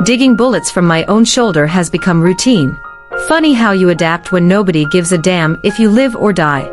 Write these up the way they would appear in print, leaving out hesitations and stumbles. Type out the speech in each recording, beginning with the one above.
Digging bullets from my own shoulder has become routine. Funny how you adapt when nobody gives a damn if you live or die.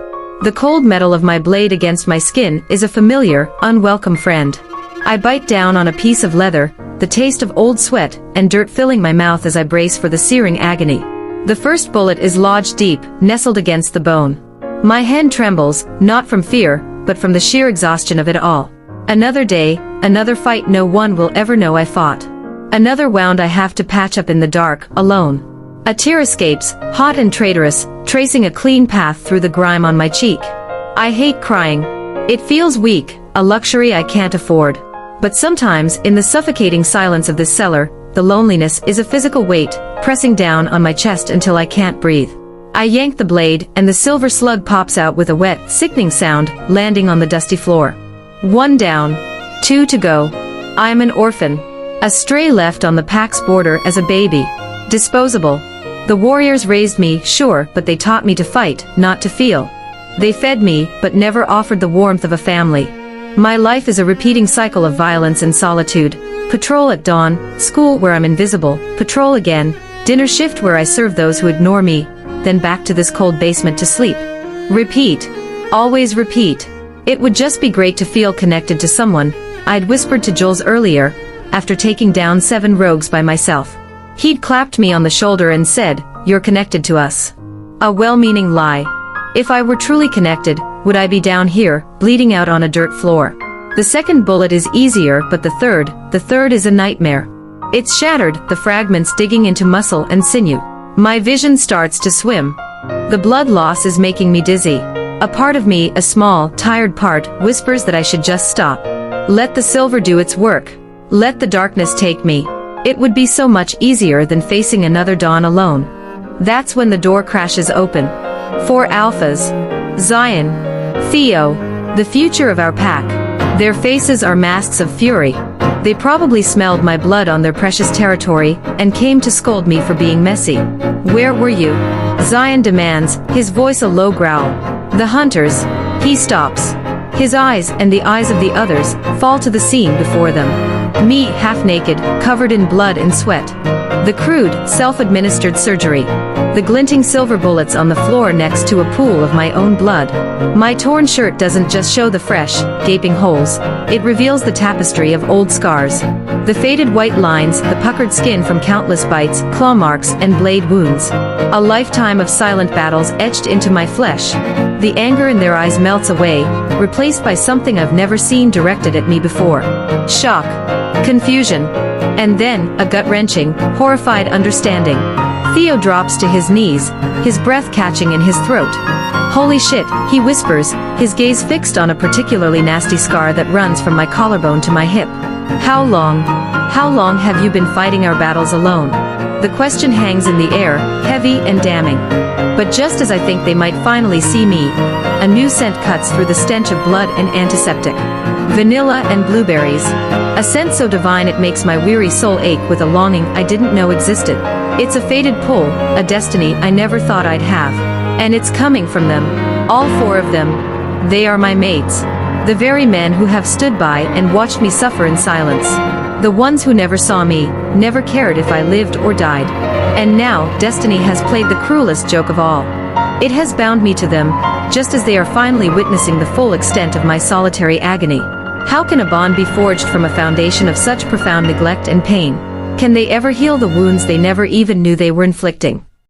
The cold metal of my blade against my skin is a familiar, unwelcome friend. I bite down on a piece of leather, the taste of old sweat and dirt filling my mouth as I brace for the searing agony. The first bullet is lodged deep, nestled against the bone. My hand trembles, not from fear, but from the sheer exhaustion of it all. Another day, another fight no one will ever know I fought. Another wound I have to patch up in the dark, alone. A tear escapes, hot and traitorous, tracing a clean path through the grime on my cheek. I hate crying. It feels weak, a luxury I can't afford. But sometimes, in the suffocating silence of this cellar, the loneliness is a physical weight, pressing down on my chest until I can't breathe. I yank the blade, and the silver slug pops out with a wet, sickening sound, landing on the dusty floor. 1 down. 2 to go. I am an orphan. A stray left on the pack's border as a baby. Disposable. The warriors raised me, sure, but they taught me to fight, not to feel. They fed me, but never offered the warmth of a family. My life is a repeating cycle of violence and solitude. Patrol at dawn, school where I'm invisible, patrol again, dinner shift where I serve those who ignore me, then back to this cold basement to sleep. Repeat. Always repeat. It would just be great to feel connected to someone, I'd whispered to Jules earlier, after taking down 7 rogues by myself. He'd clapped me on the shoulder and said, "You're connected to us." A well-meaning lie. If I were truly connected, would I be down here, bleeding out on a dirt floor? The second bullet is easier, but the third is a nightmare. It's shattered, the fragments digging into muscle and sinew. My vision starts to swim. The blood loss is making me dizzy. A part of me, a small, tired part, whispers that I should just stop. Let the silver do its work. Let the darkness take me. It would be so much easier than facing another dawn alone. That's when the door crashes open. 4 alphas. Zion. Theo. The future of our pack. Their faces are masks of fury. They probably smelled my blood on their precious territory, and came to scold me for being messy. Where were you? Zion demands, his voice a low growl. The hunters. He stops. His eyes, and the eyes of the others, fall to the scene before them. Me, half-naked, covered in blood and sweat. The crude, self-administered surgery. The glinting silver bullets on the floor next to a pool of my own blood. My torn shirt doesn't just show the fresh, gaping holes, it reveals the tapestry of old scars. The faded white lines, the puckered skin from countless bites, claw marks, and blade wounds. A lifetime of silent battles etched into my flesh. The anger in their eyes melts away, replaced by something I've never seen directed at me before. Shock. Confusion. And then, a gut-wrenching, horrified understanding. Theo drops to his knees, his breath catching in his throat. Holy shit, he whispers, his gaze fixed on a particularly nasty scar that runs from my collarbone to my hip. How long have you been fighting our battles alone? The question hangs in the air, heavy and damning. But just as I think they might finally see me, a new scent cuts through the stench of blood and antiseptic. Vanilla and blueberries. A scent so divine it makes my weary soul ache with a longing I didn't know existed. It's a fated pull, a destiny I never thought I'd have. And it's coming from them. All 4 of them. They are my mates. The very men who have stood by and watched me suffer in silence. The ones who never saw me, never cared if I lived or died. And now, destiny has played the cruelest joke of all. It has bound me to them, just as they are finally witnessing the full extent of my solitary agony. How can a bond be forged from a foundation of such profound neglect and pain? Can they ever heal the wounds they never even knew they were inflicting?